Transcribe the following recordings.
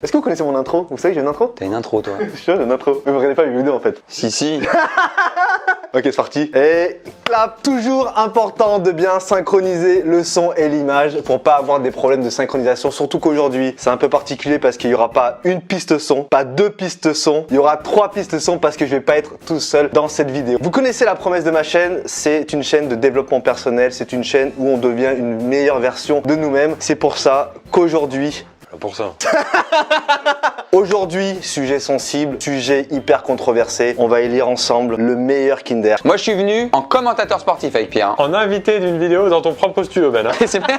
Est-ce que vous connaissez mon intro? Vous savez que j'ai une intro? T'as une intro, toi? Je suis j'ai une intro. Mais vous regardez pas mes vidéos en fait. Si. Ok, c'est parti. Et clap. Toujours important de bien synchroniser le son et l'image pour pas avoir des problèmes de synchronisation. Surtout qu'aujourd'hui, c'est un peu particulier parce qu'il y aura pas une piste son, pas deux pistes son. Il y aura 3 pistes son parce que je vais pas être tout seul dans cette vidéo. Vous connaissez la promesse de ma chaîne. C'est une chaîne de développement personnel. C'est une chaîne où on devient une meilleure version de nous-mêmes. C'est pour ça qu'aujourd'hui, pour ça. Aujourd'hui, sujet sensible, sujet hyper controversé. On va élire ensemble le meilleur Kinder. Moi, je suis venu en commentateur sportif avec Pierre. En invité d'une vidéo dans ton propre studio, Ben. Hein. C'est vrai.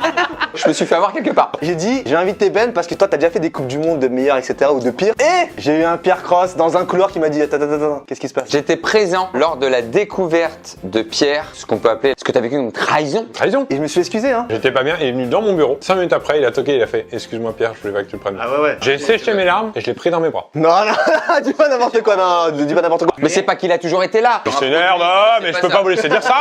Je me suis fait avoir quelque part. J'ai dit, j'ai invité Ben parce que toi, t'as déjà fait des coupes du monde de meilleurs, etc. ou de pire. Et j'ai eu un Pierre Cross dans un couloir qui m'a dit, attends, qu'est-ce qui se passe? J'étais présent lors de la découverte de Pierre, ce qu'on peut appeler, ce que t'as vécu comme trahison. Trahison. Et je me suis excusé, hein. J'étais pas bien, il est venu dans mon bureau. 5 minutes après, il a toqué, il a fait excuse-moi Pierre, je voulais pas que tu le prennes. Ah ouais. J'ai séché mes larmes et je l'ai pris dans mes bras. Non, dis pas n'importe quoi, non, dis pas n'importe quoi. Mais c'est pas qu'il a toujours été là. Je s'énerve, mais je peux pas vous laisser dire ça.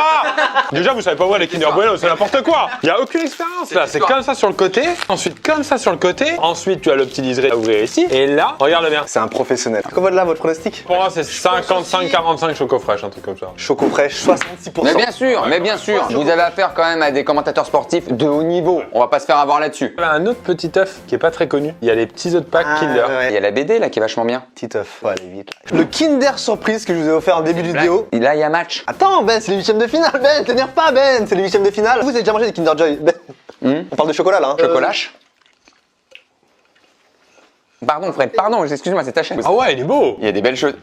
Déjà, vous savez pas ouvrir les Kinder Bueno, c'est n'importe quoi. Il y a aucune expérience là, c'est comme ça sur le côté, ensuite comme ça sur le côté, ensuite tu as le petit liseré à ouvrir ici, et là, regarde bien. C'est un professionnel. Comment là, votre pronostic? Pour moi, c'est 55-45 choco fraîche, un truc comme ça. Choco fraîche, 66%. Mais bien sûr, vous avez affaire quand même à des commentateurs sportifs de haut niveau. On va pas se faire avoir là-dessus. Il y a un autre petit œuf qui est pas très connu. Il y a les petits œufs de Pâques Kinder. Il y a la BD là qui est vachement bien. Petit œuf, faut aller vite. Le Kinder surprise que je vous ai offert en début de vidéo. Et là, il y a match. Attends, Ben, c'est les 8ème de finale, Ben, t'énerve pas, Ben, c'est les 8ème de finale. Vous avez déjà mangé des Kinder Joy, Ben? On parle de chocolat là, hein. Chocolache. Pardon, Fred, pardon, excuse-moi, c'est ta chaîne. Ah ouais, il est beau. Il y a des belles choses.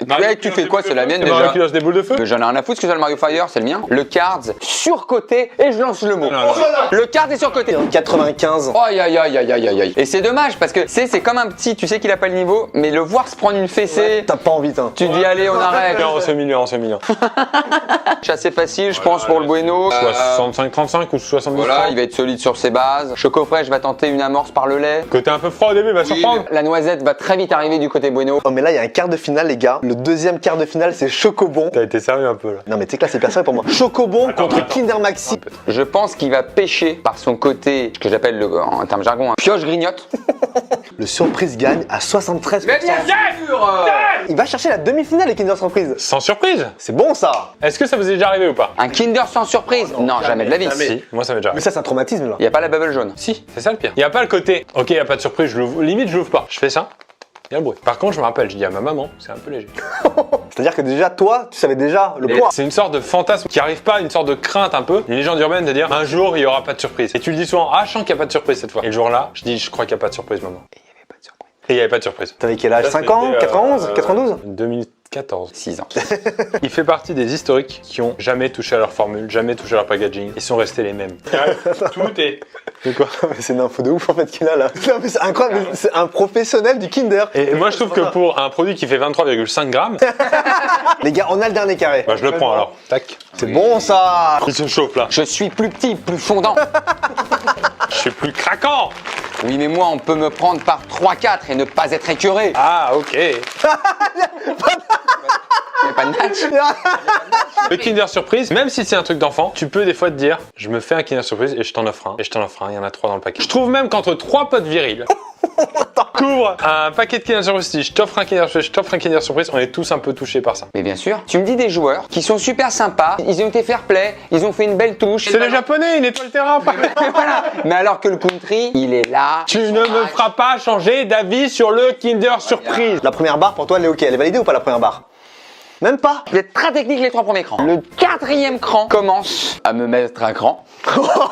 Tu fais quoi? C'est la mienne Mario déjà. qui lance des boules de feu. J'en ai rien à foutre, ce que c'est le Mario Fire, c'est le mien. Le Cards surcoté et je lance le mot. Non. Le Card est surcoté. 95. Aïe aïe aïe aïe aïe aïe. Et c'est dommage parce que c'est comme un petit, tu sais qu'il a pas le niveau, mais le voir se prendre une fessée, T'as pas envie, hein. tu dis allez on arrête. Non, c'est mignon, c'est mignon. C'est assez facile, je pense pour le Bueno. 65-35 ou 70. Voilà, il va être solide sur ses bases. Choco fraîche va tenter une amorce par le lait. Côté un peu froid au début, va surprendre. La noisette va très vite arriver du côté Bueno. Oh mais là il y a un quart de finale les gars. Le deuxième quart de finale c'est Chocobon. T'as été sérieux un peu là. Non mais tu sais que là c'est personnel pour moi. Chocobon contre Kinder Maxi. Je pense qu'il va pêcher par son côté, ce que j'appelle en termes jargon, pioche grignote. Le surprise gagne à 73%. Mais bien sûr Il va chercher la demi-finale les Kinder Surprise. Sans surprise. C'est bon ça. Est-ce que ça vous est déjà arrivé ou pas? Un Kinder sans surprise? Non, jamais de la vie. Si, moi ça m'est déjà Mais arrivé. ça c'est un traumatisme là. Il n'y a pas la bubble jaune. Si, c'est ça le pire. Il y a pas le côté, ok, il y a pas de surprise, je l'ouvre, limite je l'ouvre pas. Je fais ça, il y a le bruit. Par contre, je me rappelle, je dis à ma maman, c'est un peu léger. C'est-à-dire que déjà toi tu savais déjà le poids. C'est une sorte de fantasme qui arrive pas, une sorte de crainte un peu. Une légende urbaine de dire un jour il y aura pas de surprise. Et tu le dis souvent, ah je sens qu'il y a pas de surprise cette fois. Et le jour-là, je dis je crois qu'il y a pas de surprise maman. Et il y avait pas de surprise. T'avais quel âge? Ça, 5 ans? c'était, 91? 92? 2014. 6 ans. Il fait partie des historiques qui ont jamais touché à leur formule, jamais touché à leur packaging. Ils sont restés les mêmes. Tout est. De quoi? C'est une info de ouf en fait qu'il a là. Non mais c'est incroyable, c'est un professionnel du Kinder. Et moi je trouve que pour un produit qui fait 23,5 grammes, Les gars, on a le dernier carré. bah, je le prends alors. Tac. C'est bon ça. Il se chauffe là. Je suis plus petit, plus fondant. Je suis plus craquant. Oui, mais moi, on peut me prendre par 3-4 et ne pas être écœuré. Ah ok. Il n'y a pas de match. Le Kinder Surprise, même si c'est un truc d'enfant, tu peux des fois te dire je me fais un Kinder Surprise et je t'en offre un. Et je t'en offre un, il y en a 3 dans le paquet. Je trouve même qu'entre 3 potes virils, couvre un paquet de Kinder Surprise, si je t'offre un Kinder Surprise, je t'offre un Kinder Surprise, on est tous un peu touchés par ça. Mais bien sûr, tu me dis des joueurs qui sont super sympas, ils ont été fair play, ils ont fait une belle touche. C'est les Japonais, ils nettoient le terrain. Voilà. Mais alors que le country, il est là. Tu ne me feras pas changer d'avis sur le Kinder Surprise. La première barre pour toi elle est ok, elle est validée ou pas la première barre? Même pas. Vous êtes très technique les 3 premiers crans. Le 4e cran commence à me mettre un cran.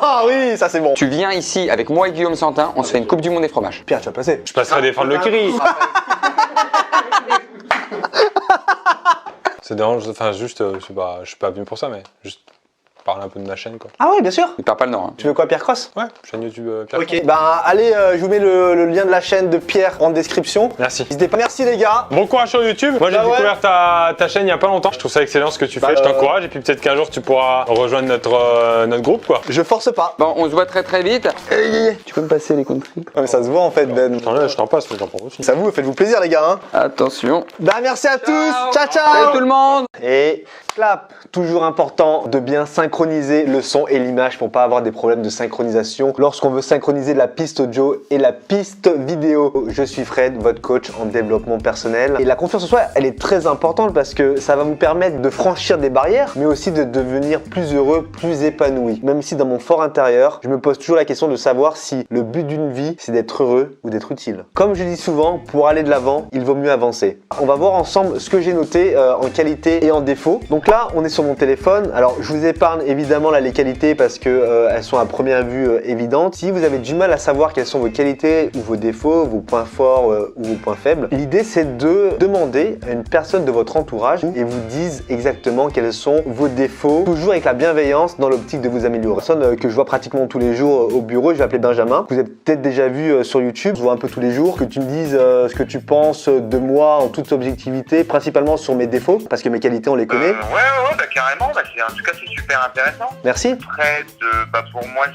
Ah oui, ça c'est bon. Tu viens ici avec moi et Guillaume Santin, on se fait une coupe du monde des fromages. Pierre, tu vas passer. Je passerai défendre le Kiri. C'est dérange, enfin juste, je suis pas venu pour ça, mais juste parler un peu de ma chaîne quoi. Ah oui, bien sûr. Il perd pas le nord. Hein. Tu veux quoi, Pierre Cross? Ouais, chaîne YouTube Pierre. Ok. Bah allez, je vous mets le lien de la chaîne de Pierre en description. Merci. N'hésitez pas. Merci les gars. Bon courage sur YouTube. Moi j'ai Bah ouais. découvert ta chaîne il y a pas longtemps. Je trouve ça excellent ce que tu fais. Je t'encourage et puis peut-être qu'un jour tu pourras rejoindre notre groupe quoi. Je force pas. Bon, on se voit très très vite. Tu peux me passer les country? Non mais ça se voit en fait Ben. Je t'en passe, mais j'en prends aussi. Ça vous, faites-vous plaisir les gars hein. Attention. Bah merci à tous. Ciao ciao. Salut tout le monde. Et clap. Toujours important de bien synchroniser synchroniser le son et l'image pour pas avoir des problèmes de synchronisation lorsqu'on veut synchroniser la piste audio et la piste vidéo. Je suis Fred, votre coach en développement personnel. Et la confiance en soi, elle est très importante parce que ça va vous permettre de franchir des barrières, mais aussi de devenir plus heureux, plus épanoui. Même si dans mon fort intérieur, je me pose toujours la question de savoir si le but d'une vie, c'est d'être heureux ou d'être utile. Comme je dis souvent, pour aller de l'avant, il vaut mieux avancer. On va voir ensemble ce que j'ai noté en qualité et en défaut. Donc là, on est sur mon téléphone. Alors, je vous épargne évidemment là les qualités parce que elles sont à première vue évidentes. Si vous avez du mal à savoir quelles sont vos qualités ou vos défauts, vos points forts ou vos points faibles, l'idée c'est de demander à une personne de votre entourage et vous dise exactement quels sont vos défauts, toujours avec la bienveillance dans l'optique de vous améliorer. Personne que je vois pratiquement tous les jours au bureau, je vais appeler Benjamin. Vous avez peut-être déjà vu sur YouTube, je vois un peu tous les jours, que tu me dises ce que tu penses de moi en toute objectivité, principalement sur mes défauts, parce que mes qualités on les connaît. Ouais, bah carrément, bah, en tout cas c'est super intéressant. Merci. Fred, bah, pour moi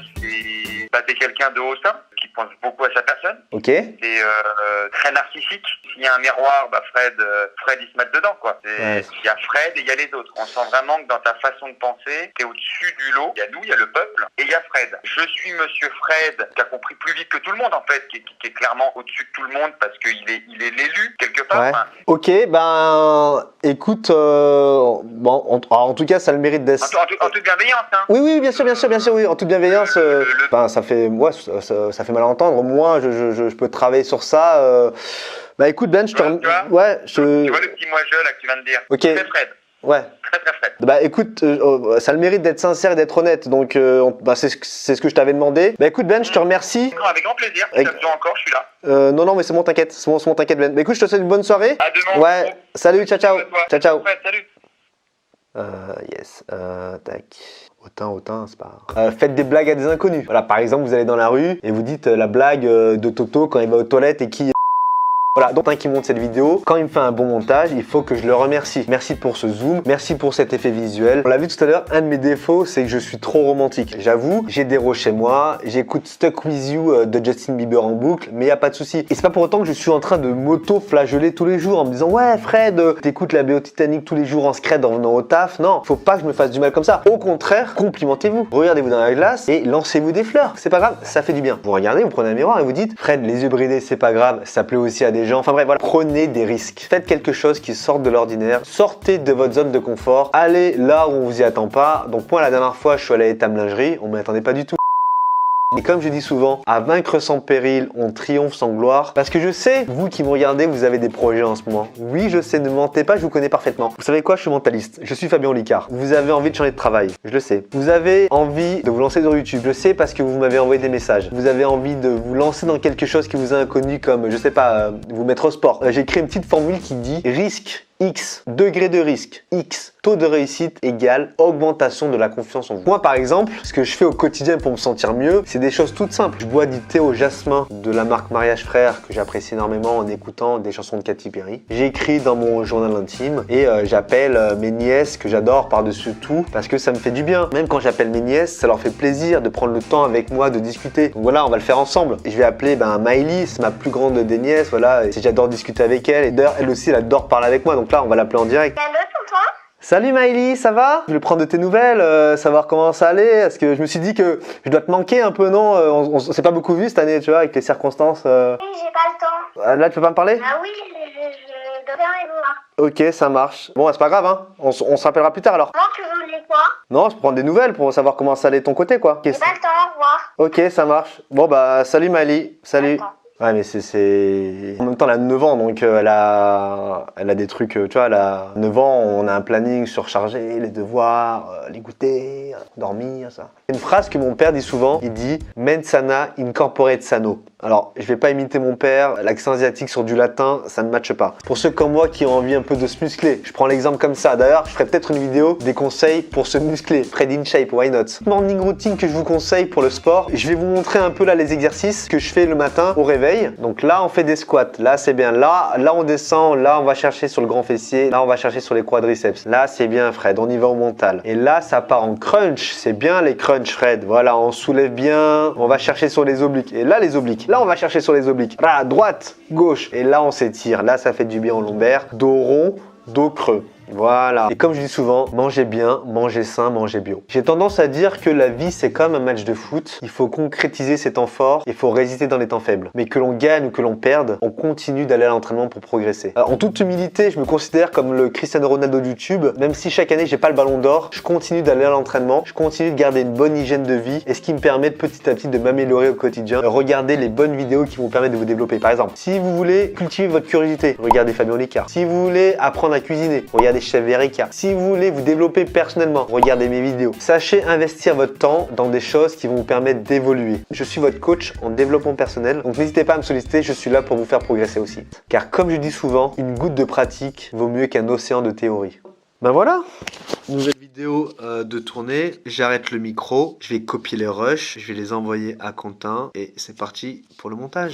t'es quelqu'un de haut sein, qui pense beaucoup à sa personne. Ok. C'est très narcissique. S'il y a un miroir, bah Fred il se met dedans quoi. Ouais. Il y a Fred et il y a les autres. On sent vraiment que dans ta façon de penser, t'es au-dessus du lot. Il y a nous, il y a le peuple et il y a Fred. Je suis Monsieur Fred, qui a compris plus vite que tout le monde en fait, qui est clairement au-dessus de tout le monde parce qu'il est l'élu quelque part. Ouais. Enfin, Ok, ben écoute, bon, en tout cas ça a le mérite d'être... en toute bienveillance, hein. Oui, bien sûr, oui, en toute bienveillance. Enfin, ça fait, ouais, ça fait mal à entendre. Moi, je peux travailler sur ça. Bah écoute Ben, je te Tu vois, ouais, tu vois le petit moi-je là que tu viens de dire. Ok. C'est Fred. Ouais. Très Fred. Bah écoute, ça a le mérite d'être sincère et d'être honnête. Donc, bah, c'est ce que je t'avais demandé. Bah écoute Ben, je te remercie. Avec grand plaisir. Si t'as besoin encore, je suis là. Non, mais c'est bon, t'inquiète. C'est bon, t'inquiète Ben. Bah écoute, je te souhaite une bonne soirée. À demain. Ouais. Salut, ciao. Ciao. Fred, salut. Yes. Tac. Autant, c'est pas... faites des blagues à des inconnus. Voilà, par exemple, vous allez dans la rue et vous dites la blague de Toto quand il va aux toilettes et qui... Voilà, donc un qui monte cette vidéo, quand il me fait un bon montage, il faut que je le remercie. Merci pour ce zoom, merci pour cet effet visuel. On l'a vu tout à l'heure, un de mes défauts, c'est que je suis trop romantique. J'avoue, j'ai des rôles chez moi, j'écoute Stuck With You de Justin Bieber en boucle, mais il n'y a pas de souci. Et c'est pas pour autant que je suis en train de m'auto-flageller tous les jours en me disant « Ouais Fred, t'écoutes la BO Titanic tous les jours en scred en venant au taf. » Non, faut pas que je me fasse du mal comme ça. Au contraire, complimentez-vous. Regardez-vous dans la glace et lancez-vous des fleurs. C'est pas grave, ça fait du bien. Vous regardez, vous prenez un miroir et vous dites « Fred, les yeux bridés, c'est pas grave, ça plaît aussi à des gens. » Enfin bref, voilà. Prenez des risques. Faites quelque chose qui sorte de l'ordinaire. Sortez de votre zone de confort. Allez là où on vous y attend pas. Donc moi, la dernière fois, je suis allé à l'étable lingerie. On m'y attendait pas du tout. Et comme je dis souvent, à vaincre sans péril, on triomphe sans gloire. Parce que je sais, vous qui me regardez, vous avez des projets en ce moment. Oui, je sais, ne mentez pas, je vous connais parfaitement. Vous savez quoi, je suis mentaliste. Je suis Fabien Olicard. Vous avez envie de changer de travail, je le sais. Vous avez envie de vous lancer sur YouTube, je le sais parce que vous m'avez envoyé des messages. Vous avez envie de vous lancer dans quelque chose qui vous est inconnu comme, je sais pas, vous mettre au sport. J'ai créé une petite formule qui dit risque X, degré de risque, X, taux de réussite égale augmentation de la confiance en vous. Moi par exemple, ce que je fais au quotidien pour me sentir mieux, c'est des choses toutes simples. Je bois du thé au jasmin de la marque Mariage Frères que j'apprécie énormément en écoutant des chansons de Katy Perry. J'écris dans mon journal intime et j'appelle mes nièces que j'adore par-dessus tout parce que ça me fait du bien. Même quand j'appelle mes nièces, ça leur fait plaisir de prendre le temps avec moi de discuter. Donc voilà, on va le faire ensemble. Et je vais appeler Maëlys, c'est ma plus grande des nièces, voilà, et j'adore discuter avec elle et d'ailleurs elle aussi elle adore parler avec moi. Donc là, on va l'appeler en direct. Allô, tonton? Salut Maëlys, ça va? Je voulais prendre de tes nouvelles, savoir comment ça allait. Parce que je me suis dit que je dois te manquer un peu, non? On s'est pas beaucoup vu cette année, tu vois, avec les circonstances. Oui, j'ai pas le temps. Là, tu peux pas me parler? Ah oui, je dois faire les voir. Ok, ça marche. Bon, c'est pas grave, hein. On se rappellera plus tard alors. Comment tu voulais quoi? Non, je prends des nouvelles pour savoir comment ça allait de ton côté, quoi. J'ai pas le temps, au revoir. Ok, ça marche. Bon, bah, salut Maëlys. Salut. Attends. Ouais, mais c'est... En même temps, elle a 9 ans, donc elle a des trucs, tu vois, elle a 9 ans, on a un planning surchargé, les devoirs, les goûters, dormir, ça. Une phrase que mon père dit souvent, il dit « Mens sana in corpore sano ». Alors, je vais pas imiter mon père, l'accent asiatique sur du latin, ça ne matche pas. Pour ceux comme moi qui ont envie un peu de se muscler, je prends l'exemple comme ça. D'ailleurs, je ferai peut-être une vidéo des conseils pour se muscler. Fred in shape, why not? Morning routine que je vous conseille pour le sport. Je vais vous montrer un peu là les exercices que je fais le matin au réveil. Donc là, on fait des squats. Là, c'est bien. Là, on descend. Là, on va chercher sur le grand fessier. Là, on va chercher sur les quadriceps. Là, c'est bien, Fred. On y va au mental. Et là, ça part en crunch. C'est bien les crunch, Fred. Voilà, on soulève bien. On va chercher sur les obliques. Et là, les obliques. Là, on va chercher sur les obliques. Là, droite, gauche. Et là, on s'étire. Là, ça fait du bien au lombaire. Dos rond, dos creux. Voilà. Et comme je dis souvent, mangez bien, mangez sain, mangez bio. J'ai tendance à dire que la vie c'est comme un match de foot. Il faut concrétiser ses temps forts, il faut résister dans les temps faibles. Mais que l'on gagne ou que l'on perde, on continue d'aller à l'entraînement pour progresser. En toute humilité, je me considère comme le Cristiano Ronaldo de YouTube. Même si chaque année j'ai pas le ballon d'or, je continue d'aller à l'entraînement, je continue de garder une bonne hygiène de vie et ce qui me permet de petit à petit de m'améliorer au quotidien. Regardez les bonnes vidéos qui vont permettre de vous développer. Par exemple, si vous voulez cultiver votre curiosité, regardez Fabien Olicard. Si vous voulez apprendre à cuisiner, regardez Chef Erika. Si vous voulez vous développer personnellement, regardez mes vidéos. Sachez investir votre temps dans des choses qui vont vous permettre d'évoluer. Je suis votre coach en développement personnel, donc n'hésitez pas à me solliciter, je suis là pour vous faire progresser aussi. Car comme je dis souvent, une goutte de pratique vaut mieux qu'un océan de théorie. Ben voilà, nouvelle vidéo de tournée, j'arrête le micro, je vais copier les rushs, je vais les envoyer à Quentin et c'est parti pour le montage.